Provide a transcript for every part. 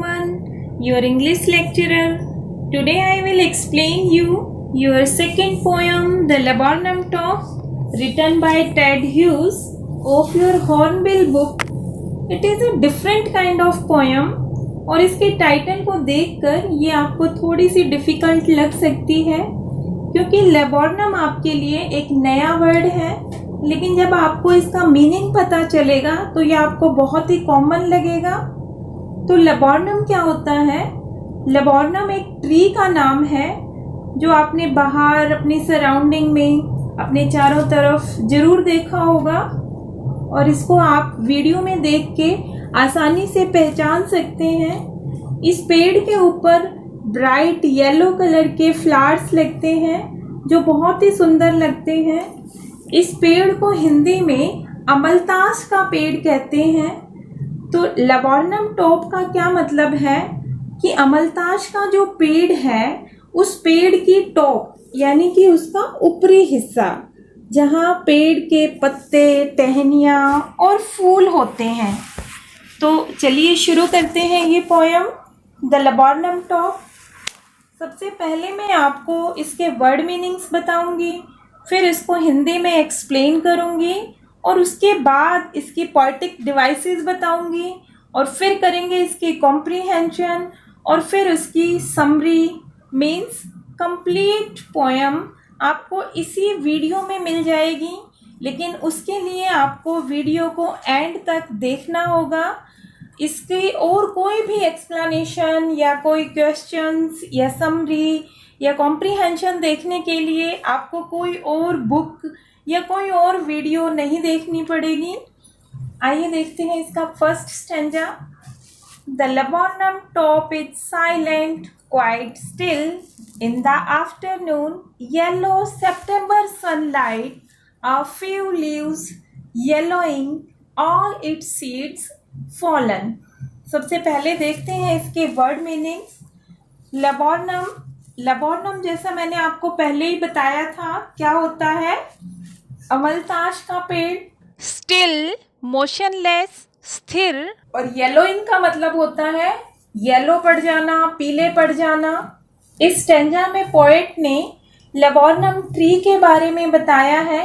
Suman, your English lecturer. Today I will explain you your second poem, The Laburnum Top, written by Ted Hughes of your Hornbill book. It is a different kind of poem और इसके title को देखकर ये आपको थोड़ी सी difficult लग सकती है क्योंकि लेबोर्नम आपके लिए एक नया वर्ड है, लेकिन जब आपको इसका मीनिंग पता चलेगा तो ये आपको बहुत ही कॉमन लगेगा। तो लेबोर्नम क्या होता है? लेबोर्नम एक ट्री का नाम है जो आपने बाहर अपनी सराउंडिंग में अपने चारों तरफ ज़रूर देखा होगा और इसको आप वीडियो में देख के आसानी से पहचान सकते हैं। इस पेड़ के ऊपर ब्राइट येलो कलर के फ्लावर्स लगते हैं जो बहुत ही सुंदर लगते हैं। इस पेड़ को हिंदी में अमलतास का पेड़ कहते हैं। तो लेबोर्नम टॉप का क्या मतलब है कि अमलतास का जो पेड़ है उस पेड़ की टॉप यानी कि उसका ऊपरी हिस्सा जहाँ पेड़ के पत्ते, टहनियाँ और फूल होते हैं। तो चलिए शुरू करते हैं ये पोयम द लेबोर्नम टॉप। सबसे पहले मैं आपको इसके वर्ड मीनिंग्स बताऊंगी, फिर इसको हिंदी में एक्सप्लेन करूंगी और उसके बाद इसकी पोएटिक डिवाइसेस बताऊंगी और फिर करेंगे इसकी कॉम्प्रीहेंशन और फिर उसकी समरी मीन्स कंप्लीट पोयम आपको इसी वीडियो में मिल जाएगी। लेकिन उसके लिए आपको वीडियो को एंड तक देखना होगा। इसकी और कोई भी एक्सप्लेनेशन या कोई क्वेश्चंस या समरी या कॉम्प्रीहेंशन देखने के लिए आपको कोई और बुक या कोई और वीडियो नहीं देखनी पड़ेगी। आइए देखते हैं इसका first stanza. The laburnum top is silent quite still in the afternoon yellow September sunlight, a few leaves yellowing, all its seeds fallen। सबसे पहले देखते हैं इसके वर्ड मीनिंग्स। लेबोर्नम जैसा मैंने आपको पहले ही बताया था क्या होता है, अमलतास का पेड़। स्टिल मोशनलेस स्थिर, और येलोइंग का मतलब होता है येलो पड़ जाना, पीले पड़ जाना। इस स्टैंजा में पोएट ने लेबोर्नम ट्री के बारे में बताया है।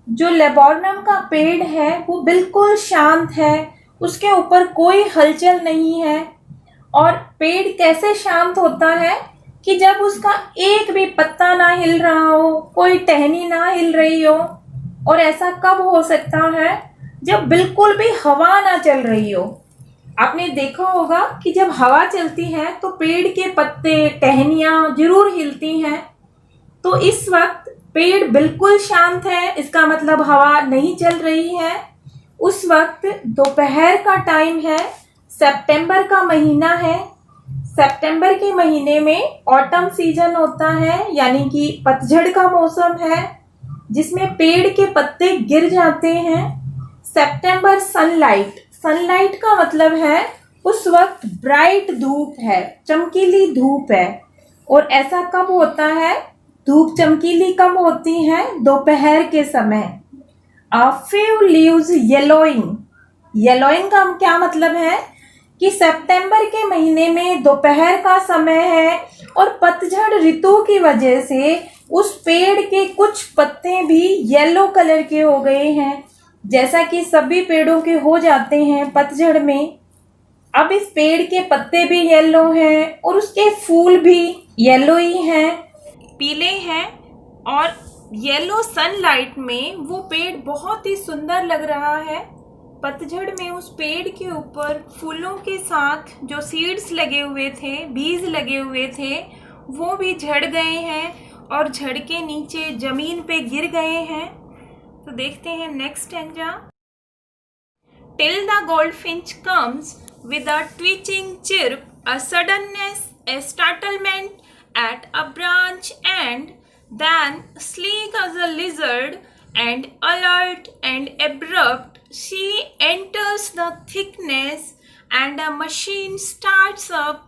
जो लेबोर्नम का पेड़ है वो बिल्कुल शांत है, उसके ऊपर कोई हलचल नहीं है। और पेड़ कैसे शांत होता है कि जब उसका एक भी पत्ता ना हिल रहा हो, कोई टहनी ना हिल रही हो। और ऐसा कब हो सकता है? जब बिल्कुल भी हवा ना चल रही हो। आपने देखा होगा कि जब हवा चलती है तो पेड़ के पत्ते, टहनियाँ जरूर हिलती हैं। तो इस वक्त पेड़ बिल्कुल शांत है, इसका मतलब हवा नहीं चल रही है। उस वक्त दोपहर का टाइम है, सितंबर का महीना है। सितंबर के महीने में ऑटम सीजन होता है यानी कि पतझड़ का मौसम है जिसमें पेड़ के पत्ते गिर जाते हैं। सितंबर सनलाइट का मतलब है उस वक्त ब्राइट धूप है, चमकीली धूप है। और ऐसा कब होता है? धूप चमकीली कब होती है? दोपहर के समय। A few leaves yellowing का क्या मतलब है कि सितंबर के महीने में दोपहर का समय है और पतझड़ ऋतु की वजह से उस पेड़ के कुछ पत्ते भी येलो कलर के हो गए हैं, जैसा कि सभी पेड़ों के हो जाते हैं पतझड़ में। अब इस पेड़ के पत्ते भी येलो हैं और उसके फूल भी येलो ही हैं, पीले हैं। और येलो सनलाइट में वो पेड़ बहुत ही सुंदर लग रहा है। पतझड़ में उस पेड़ के ऊपर फूलों के साथ जो सीड्स लगे हुए थे, बीज लगे हुए थे, वो भी झड़ गए हैं और झड़ के नीचे जमीन पे गिर गए हैं। तो देखते हैं next stanza. Till the goldfinch comes with a twitching chirp, a suddenness, a startlement at a branch end, then sleek as a lizard and alert and abrupt, she enters the thickness and a machine starts up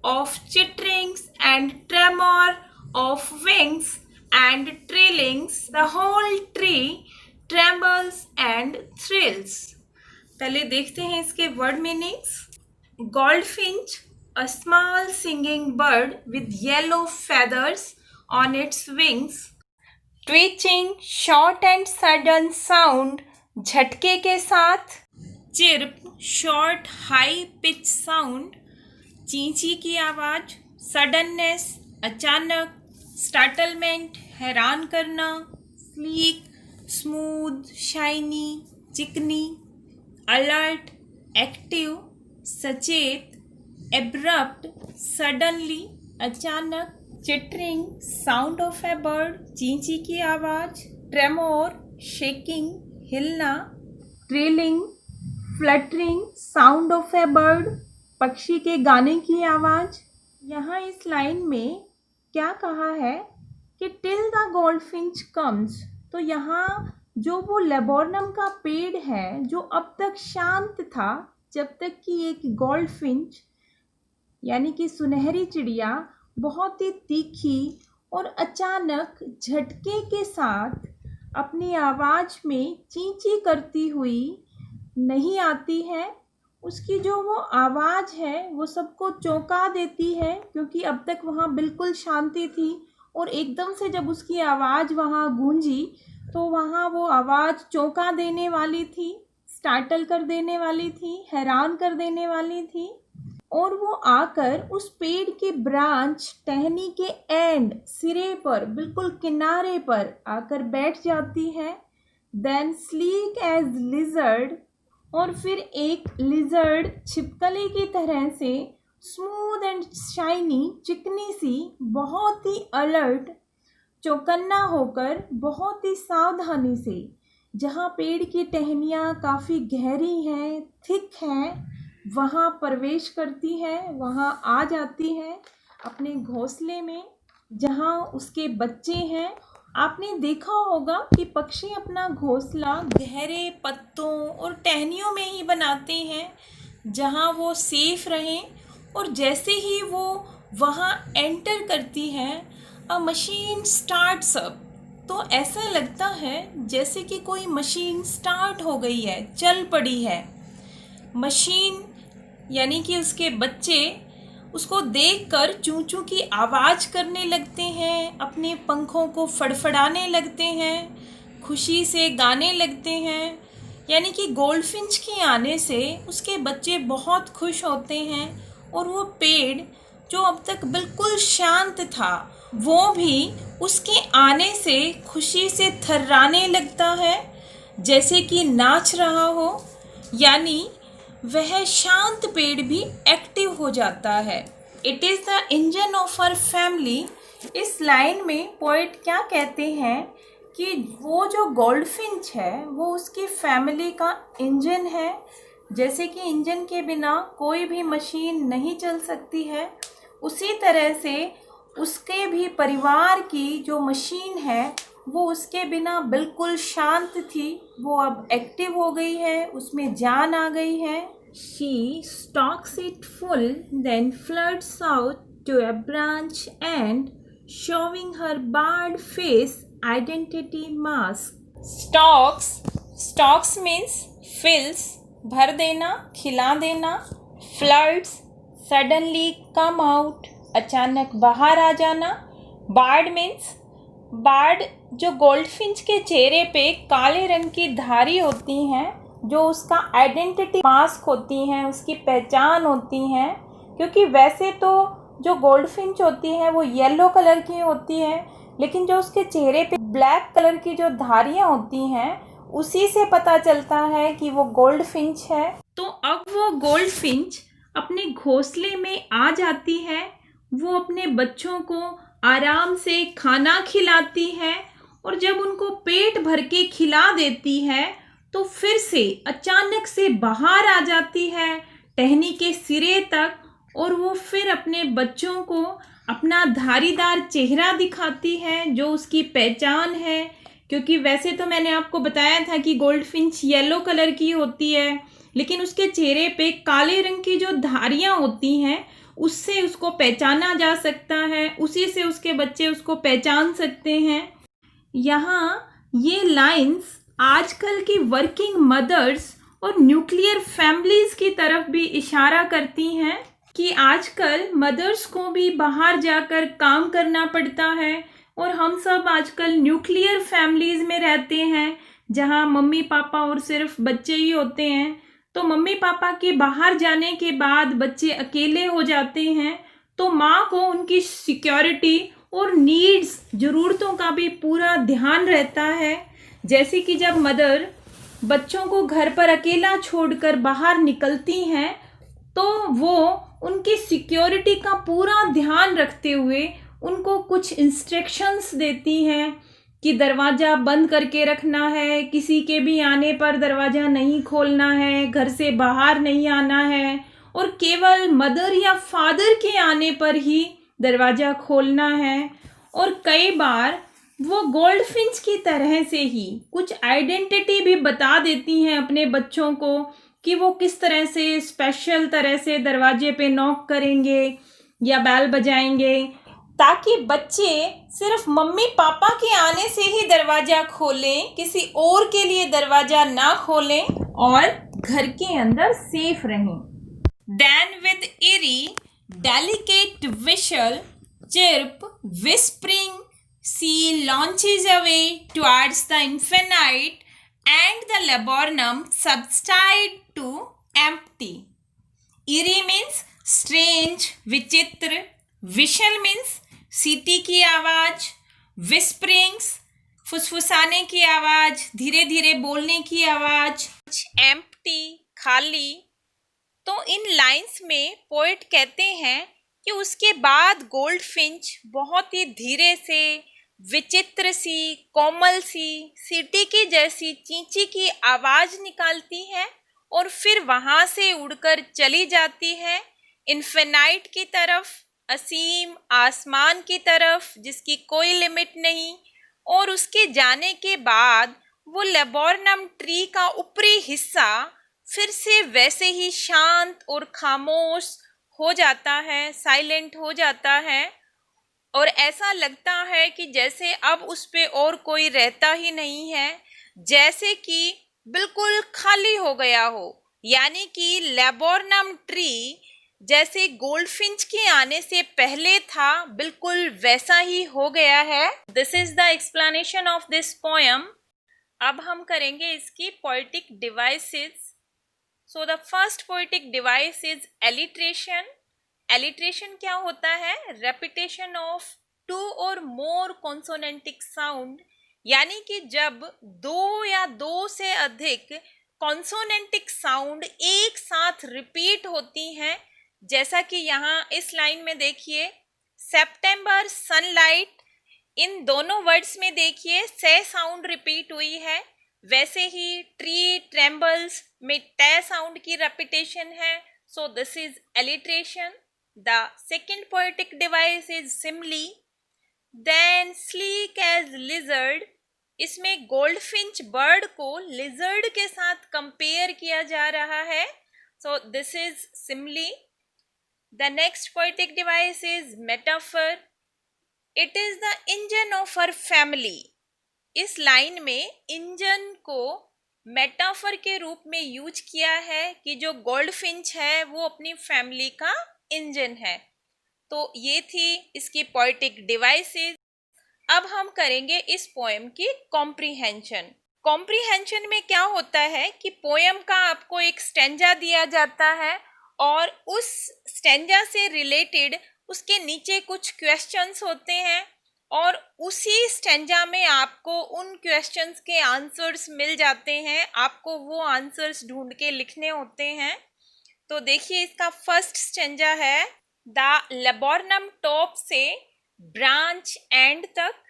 of chitterings and tremor of wings and trailings, the whole tree trembles and thrills। पहले देखते हैं इसके word meanings. Goldfinch, a small singing bird with yellow feathers on its wings. Twitching, short and sudden sound, झटके के साथ. Chirp, short high pitch sound, चींची की आवाज. Suddenness, अचानक. Startlement, हैरान करना. Sleek, smooth, shiny, चिकनी. Alert, active. सचेत, एब्रप्ट, सडनली, अचानक. Chittering, sound of a bird, चींची की आवाज. ट्रेमोर, शेकिंग, हिलना. Trilling, fluttering, sound of a bird, पक्षी के गाने की आवाज. यहाँ इस लाइन में क्या कहा है कि टिल द गोल्डफिंच कम्स. तो यहाँ जो वो लेबोर्नम का पेड़ है जो अब तक शांत था, जब तक कि एक गोल्डफिंच यानी कि सुनहरी चिड़िया बहुत ही तीखी और अचानक झटके के साथ अपनी आवाज़ में ची ची करती हुई नहीं आती है. उसकी जो वो आवाज़ है वो सबको चौंका देती है, क्योंकि अब तक वहाँ बिल्कुल शांति थी और एकदम से जब उसकी आवाज़ वहाँ गूंजी तो वहाँ वो आवाज़ चौंका देने वाली थी, स्टार्टल कर देने वाली थी, हैरान कर देने वाली थी. और वो आकर उस पेड़ के ब्रांच, टहनी के एंड, सिरे पर, बिल्कुल किनारे पर आकर बैठ जाती है. देन स्लीक एज लिजर्ड, और फिर एक लिजर्ड छिपकली की तरह से स्मूथ एंड शाइनी, चिकनी सी, बहुत ही अलर्ट, चौकन्ना होकर बहुत ही सावधानी से, जहाँ पेड़ की टहनियाँ काफ़ी गहरी हैं, थिक हैं, वहाँ प्रवेश करती है, वहाँ आ जाती है अपने घोंसले में जहाँ उसके बच्चे हैं. आपने देखा होगा कि पक्षी अपना घोंसला गहरे पत्तों और टहनियों में ही बनाते हैं जहाँ वो सेफ रहें. और जैसे ही वो वहाँ एंटर करती है, अ मशीन स्टार्ट्स अप. तो ऐसा लगता है जैसे कि कोई मशीन स्टार्ट हो गई है, चल पड़ी है. मशीन यानी कि उसके बच्चे उसको देखकर चूं चूं की आवाज़ करने लगते हैं, अपने पंखों को फड़फड़ाने लगते हैं, खुशी से गाने लगते हैं. यानी कि गोल्डफिंच के आने से उसके बच्चे बहुत खुश होते हैं और वो पेड़ जो अब तक बिल्कुल शांत था वो भी उसके आने से खुशी से थर्राने लगता है, जैसे कि नाच रहा हो. यानी वह शांत पेड़ भी एक्टिव हो जाता है. It is the engine of our family. इस लाइन में पोएट क्या कहते हैं कि वो जो गोल्डफिंच है वो उसकी फैमिली का इंजन है. जैसे कि इंजन के बिना कोई भी मशीन नहीं चल सकती है, उसी तरह से उसके भी परिवार की जो मशीन है वो उसके बिना बिल्कुल शांत थी, वो अब एक्टिव हो गई है, उसमें जान आ गई है. She stalks it full, then flirts out to a branch and showing her barred face identity mask. Stalks means fills, भर देना, खिला देना. Flirts, suddenly come out, अचानक बाहर आ जाना. Barred means बार्ड जो गोल्डफिंच के चेहरे पे काले रंग की धारी होती हैं, जो उसका आइडेंटिटी मास्क होती हैं, उसकी पहचान होती हैं. क्योंकि वैसे तो जो गोल्डफिंच होती है वो येलो कलर की होती है, लेकिन जो उसके चेहरे पे ब्लैक कलर की जो धारियाँ होती हैं उसी से पता चलता है कि वो गोल्डफिंच है. तो अब वो गोल्डफिंच अपने घोंसले में आ जाती है, वो अपने बच्चों को आराम से खाना खिलाती है और जब उनको पेट भर के खिला देती है तो फिर से अचानक से बाहर आ जाती है टहनी के सिरे तक, और वो फिर अपने बच्चों को अपना धारीदार चेहरा दिखाती है जो उसकी पहचान है. क्योंकि वैसे तो मैंने आपको बताया था कि गोल्डफिंच येलो कलर की होती है, लेकिन उसके चेहरे पे काले रंग की जो धारियाँ होती हैं उससे उसको पहचाना जा सकता है, उसी से उसके बच्चे उसको पहचान सकते हैं. यहाँ ये लाइंस आजकल की वर्किंग मदर्स और न्यूक्लियर फैमिलीज की तरफ भी इशारा करती हैं कि आजकल मदर्स को भी बाहर जाकर काम करना पड़ता है और हम सब आजकल न्यूक्लियर फैमिलीज में रहते हैं जहां मम्मी पापा और सिर्फ बच्चे ही होते हैं। तो मम्मी पापा के बाहर जाने के बाद बच्चे अकेले हो जाते हैं, तो माँ को उनकी सिक्योरिटी और नीड्स, ज़रूरतों का भी पूरा ध्यान रहता है। जैसे कि जब मदर बच्चों को घर पर अकेला छोड़कर बाहर निकलती हैं तो वो उनकी सिक्योरिटी का पूरा ध्यान रखते हुए उनको कुछ इंस्ट्रक्शंस देती हैं कि दरवाज़ा बंद करके रखना है, किसी के भी आने पर दरवाज़ा नहीं खोलना है, घर से बाहर नहीं आना है और केवल मदर या फादर के आने पर ही दरवाज़ा खोलना है। और कई बार वो गोल्डफिंच की तरह से ही कुछ आइडेंटिटी भी बता देती हैं अपने बच्चों को कि वो किस तरह से स्पेशल तरह से दरवाजे पे नॉक करेंगे या बेल बजाएंगे, ताकि बच्चे सिर्फ मम्मी पापा के आने से ही दरवाज़ा खोलें, किसी और के लिए दरवाज़ा ना खोलें और घर के अंदर सेफ रहें। Then with eerie, delicate whistle, chirp, whispering, she launches away towards the infinite, and the laburnum subside to empty. Eerie means strange, विचित्र. Whistle means सीटी की आवाज़. Whisperings, फुसफुसाने की आवाज़, धीरे धीरे बोलने की आवाज़. Empty, खाली. तो इन लाइंस में पोएट कहते हैं कि उसके बाद गोल्डफिंच बहुत ही धीरे से, विचित्र सी, कोमल सी, सीटी की जैसी चींची की आवाज़ निकालती है और फिर वहाँ से उड़कर चली जाती है इन्फिनाइट की तरफ, असीम आसमान की तरफ जिसकी कोई लिमिट नहीं। और उसके जाने के बाद वो लेबोरनम ट्री का ऊपरी हिस्सा फिर से वैसे ही शांत और खामोश हो जाता है, साइलेंट हो जाता है और ऐसा लगता है कि जैसे अब उस पे और कोई रहता ही नहीं है, जैसे कि बिल्कुल खाली हो गया हो। यानी कि लेबोरनम ट्री जैसे गोल्डफिंच के आने से पहले था, बिल्कुल वैसा ही हो गया है। This is the explanation of this poem. अब हम करेंगे इसकी poetic devices. So the first poetic device is alliteration. Alliteration क्या होता है? रेपिटेशन ऑफ टू और मोर कॉन्सोनेंटिक साउंड, यानी कि जब दो या दो से अधिक कॉन्सोनेंटिक साउंड एक साथ रिपीट होती हैं, जैसा कि यहाँ इस लाइन में देखिए, सितंबर, सनलाइट, इन दोनों वर्ड्स में देखिए से साउंड रिपीट हुई है। वैसे ही ट्री, ट्रेम्बल्स में टे साउंड की रेपिटेशन है। So this is alliteration. The second poetic device is simile. Then sleek as lizard, इसमें गोल्डफिंच बर्ड को लिजर्ड के साथ कंपेयर किया जा रहा है। So this is simile. The next poetic device is metaphor. It is the engine of her family. इस line में इंजन को मेटाफर के रूप में यूज किया है कि जो गोल्डफिंच है वो अपनी फैमिली का इंजन है। तो ये थी इसकी पोएटिक डिवाइसेस। अब हम करेंगे इस पोएम की कॉम्प्रीहेंशन। कॉम्प्रीहेंशन में क्या होता है कि पोएम का आपको एक स्टेंजा दिया जाता है और उस स्टेंजा से रिलेटेड उसके नीचे कुछ क्वेश्चंस होते हैं और उसी स्टेंजा में आपको उन क्वेश्चंस के आंसर्स मिल जाते हैं। आपको वो आंसर्स ढूंढ के लिखने होते हैं। तो देखिए इसका फर्स्ट स्टेंजा है, द लेबोरनम टॉप से ब्रांच एंड तक।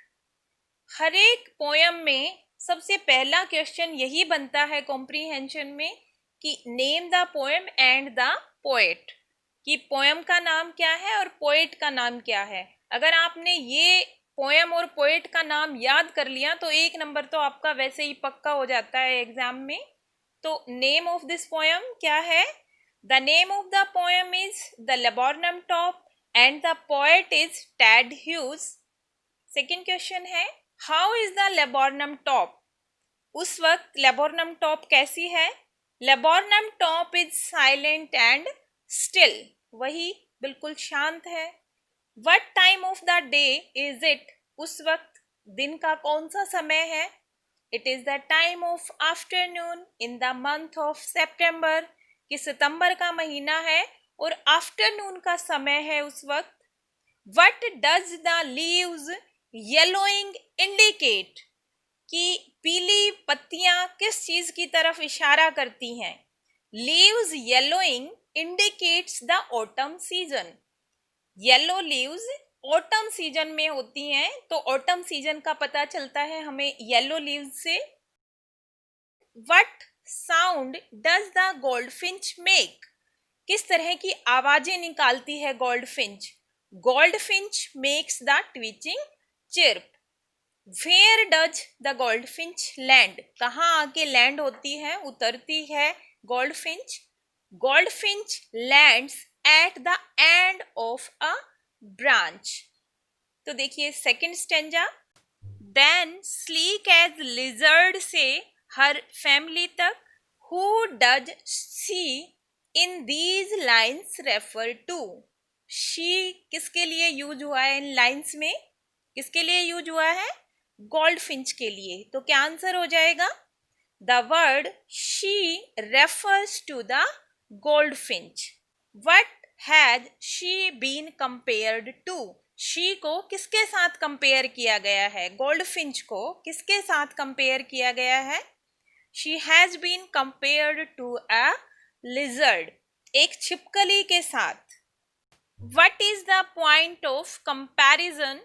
हर एक पोएम में सबसे पहला क्वेश्चन यही बनता है कॉम्प्रीहेंशन में कि name the poem and the poet, कि पोएम का नाम क्या है और पोएट का नाम क्या है। अगर आपने ये पोएम और पोएट का नाम याद कर लिया तो एक नंबर तो आपका वैसे ही पक्का हो जाता है एग्जाम में। तो नेम ऑफ दिस पोएम क्या है? The name of the poem is the laburnum top and the poet is Ted Hughes. Second question है, how is the laburnum top? उस वक्त लेबोरनम टॉप कैसी है? Laburnum top is silent and still, वही बिल्कुल शांत है। What time of the day is it, उस वक्त दिन का कौन सा समय है? It is the time of afternoon in the month of September, कि सितंबर का महीना है और आफ्टरनून का समय है उस वक्त। What does the leaves yellowing indicate, कि पीली पत्तियां किस चीज की तरफ इशारा करती हैं? Leaves yellowing indicates the autumn season, yellow leaves autumn season में होती हैं, तो ऑटम सीजन का पता चलता है हमें येलो लीव्स से। What sound does the goldfinch make, किस तरह की आवाजें निकालती है goldfinch? Goldfinch makes the twitching chirp. Where does the goldfinch land, कहाँ आके लैंड होती है, उतरती है goldfinch? Goldfinch lands at the end of a branch. तो देखिए second stanza, then sleek as lizard से हर फैमिली तक, who does she in these lines refer to, she किसके लिए यूज हुआ है इन लाइन्स में? किसके लिए यूज हुआ है? गोल्डफिंच के लिए। तो क्या आंसर हो जाएगा? The word she refers to the goldfinch. What has she been compared to, she को किसके साथ कंपेयर किया गया है? गोल्डफिंच को किसके साथ कंपेयर किया गया है? She has been compared to a lizard, एक छिपकली के साथ। What is the point of comparison?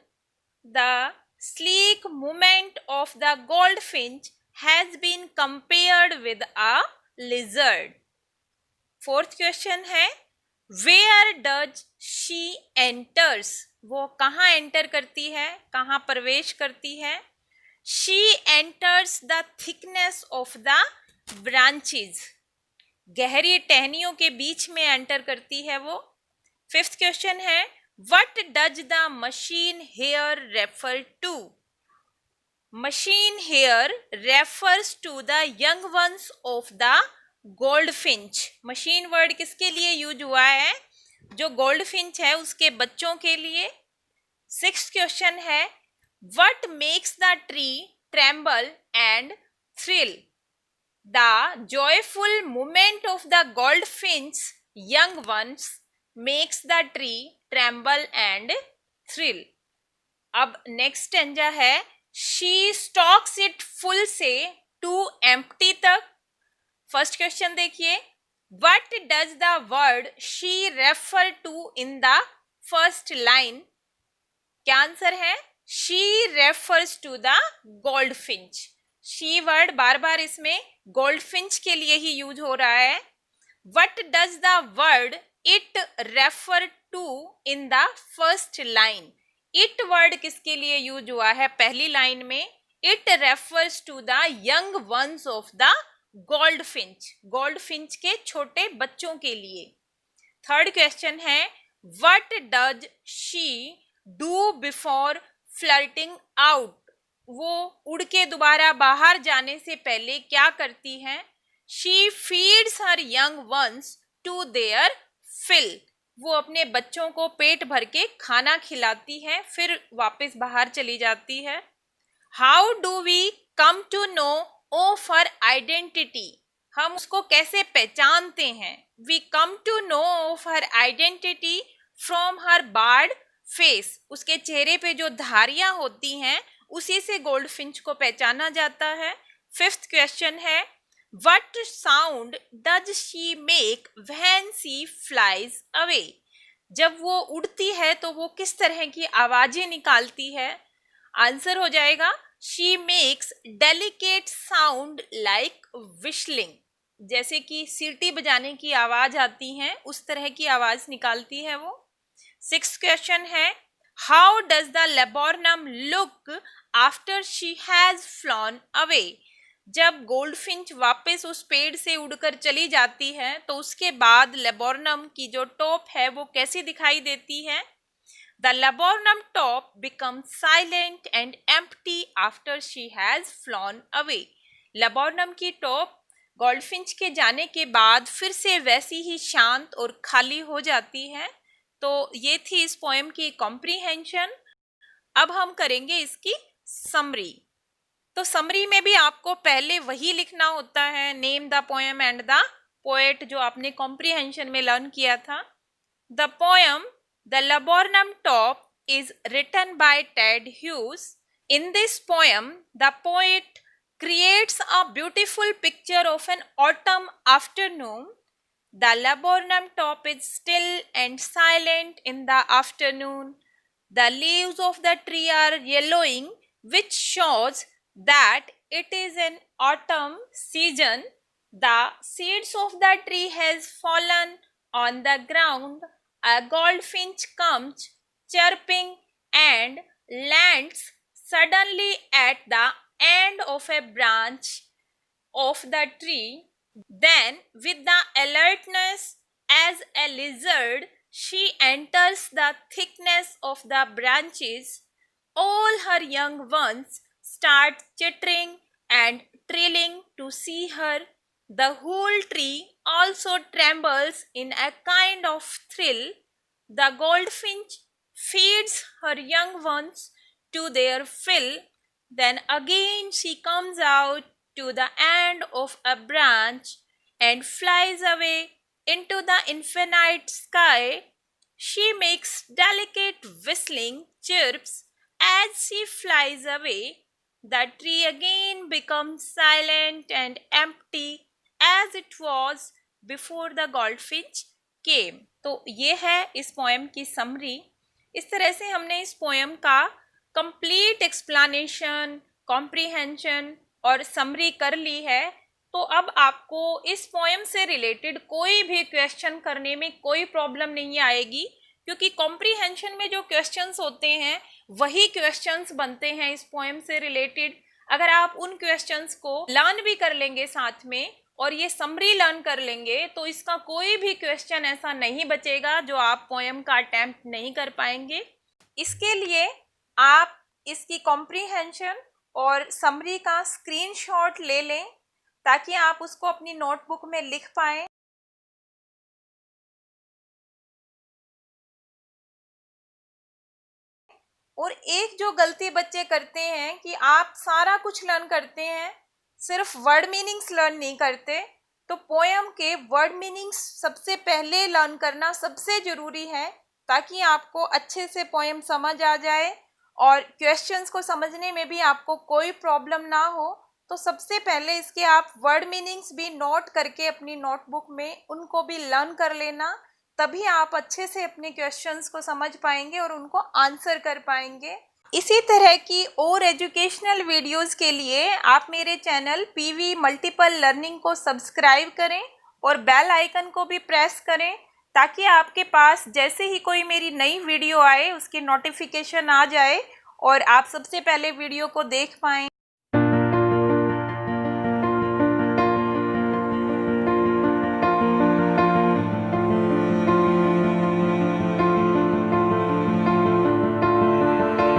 The sleek movement of the goldfinch has been compared with a lizard. Fourth question है, where does she enters, वो कहाँ enter करती है, कहाँ प्रवेश करती है? she enters the thickness of the branches, गहरी टहनियों के बीच में एंटर करती है वो। फिफ्थ क्वेश्चन है, what does the machine here refer to? Machine here refers to the young ones of the goldfinch. machine word किसके लिए यूज हुआ है? जो goldfinch है उसके बच्चों के लिए। सिक्स्थ क्वेश्चन है, what makes the tree tremble and thrill? The joyful movement of the goldfinch young ones makes the tree tremble and thrill. अब नेक्स्ट स्टेंजा है, शी स्टॉक्स इट फुल से टू एम्प्टी तक। First question देखिए, what does the word she refer to in the first line? क्या answer है? She refers to the goldfinch. She word बार बार इसमें गोल्डफिंच के लिए ही यूज हो रहा है। What does the word it refer to in the first line? It word किसके लिए यूज हुआ है पहली लाइन में? It refers to the young ones of the goldfinch, goldfinch के छोटे बच्चों के लिए। थर्ड क्वेश्चन है, what does she do before flirting out? वो उड़ के दोबारा बाहर जाने से पहले क्या करती है? She feeds her young ones to their fill, वो अपने बच्चों को पेट भर के खाना खिलाती है, फिर वापस बाहर चली जाती है। How do we come to know of her identity? हम उसको कैसे पहचानते हैं? We come to know of her identity from her bared face, उसके चेहरे पे जो धारियां होती हैं उसी से गोल्डफिंच को पहचाना जाता है। फिफ्थ क्वेश्चन है, What sound does she make when she flies away? जब वो उड़ती है तो वो किस तरह की आवाजें निकालती है? आंसर हो जाएगा, she makes delicate sound like whistling, जैसे कि सीटी बजाने की आवाज आती है उस तरह की आवाज निकालती है वो। सिक्स्थ क्वेश्चन है, How does the laburnum look after she has flown away? जब गोल्डफिंच वापस उस पेड़ से उड़कर चली जाती है तो उसके बाद लेबोरनम की जो टॉप है वो कैसी दिखाई देती है? The laburnum top become silent and empty after she has flown away. Laburnum की टॉप गोल्डफिंच के जाने के बाद फिर से वैसी ही शांत और खाली हो जाती है। तो ये थी इस पोएम की कॉम्प्रीहेंशन। अब हम करेंगे इसकी समरी। तो समरी में भी आपको पहले वही लिखना होता है, name the poem and the poet, जो आपने कॉम्प्रीहेंशन में लर्न किया था। The poem the laburnum top is written by Ted Hughes. In this poem, the poet creates a beautiful picture of an autumn afternoon. The laburnum top is still and silent in the afternoon. The leaves of the tree are yellowing, which shows that it is an autumn season. The seeds of the tree has fallen on the ground. A goldfinch comes chirping and lands suddenly at the end of a branch of the tree. Then, with the alertness as a lizard, she enters the thickness of the branches. All her young ones start chittering and trilling to see her. The whole tree also trembles in a kind of thrill. The goldfinch feeds her young ones to their fill. Then again she comes out to the end of a branch and flies away into the infinite sky. She makes delicate whistling chirps as she flies away. The tree again becomes silent and empty as it was before the goldfinch came. तो ये है इस poem की summary. इस तरह से हमने इस पोएम का कंप्लीट एक्सप्लेनेशन, कॉम्प्रीहेंशन और समरी कर ली है। तो अब आपको इस पोएम से रिलेटेड कोई भी क्वेश्चन करने में कोई प्रॉब्लम नहीं आएगी, क्योंकि कॉम्प्रीहेंशन में जो क्वेश्चंस होते हैं वही क्वेश्चंस बनते हैं इस पोएम से रिलेटेड। अगर आप उन क्वेश्चंस को लर्न भी कर लेंगे साथ में और ये समरी लर्न कर लेंगे, तो इसका कोई भी क्वेश्चन ऐसा नहीं बचेगा जो आप पोएम का अटेम्प्ट नहीं कर पाएंगे। इसके लिए आप इसकी कॉम्प्रीहेंशन और समरी का स्क्रीनशॉट ले लें ताकि आप उसको अपनी नोटबुक में लिख पाएं। और एक जो गलती बच्चे करते हैं कि आप सारा कुछ लर्न करते हैं, सिर्फ वर्ड मीनिंग्स लर्न नहीं करते। तो पोएम के वर्ड मीनिंग्स सबसे पहले लर्न करना सबसे ज़रूरी है ताकि आपको अच्छे से पोएम समझ आ जाए और क्वेश्चंस को समझने में भी आपको कोई प्रॉब्लम ना हो। तो सबसे पहले इसके आप वर्ड मीनिंग्स भी नोट करके अपनी नोटबुक में उनको भी लर्न कर लेना, तभी आप अच्छे से अपने क्वेश्चंस को समझ पाएंगे और उनको आंसर कर पाएंगे। इसी तरह की और एजुकेशनल वीडियोस के लिए आप मेरे चैनल पीवी मल्टीपल लर्निंग को सब्सक्राइब करें और बेल आइकन को भी प्रेस करें ताकि आपके पास जैसे ही कोई मेरी नई वीडियो आए उसकी नोटिफिकेशन आ जाए और आप सबसे पहले वीडियो को देख पाएं।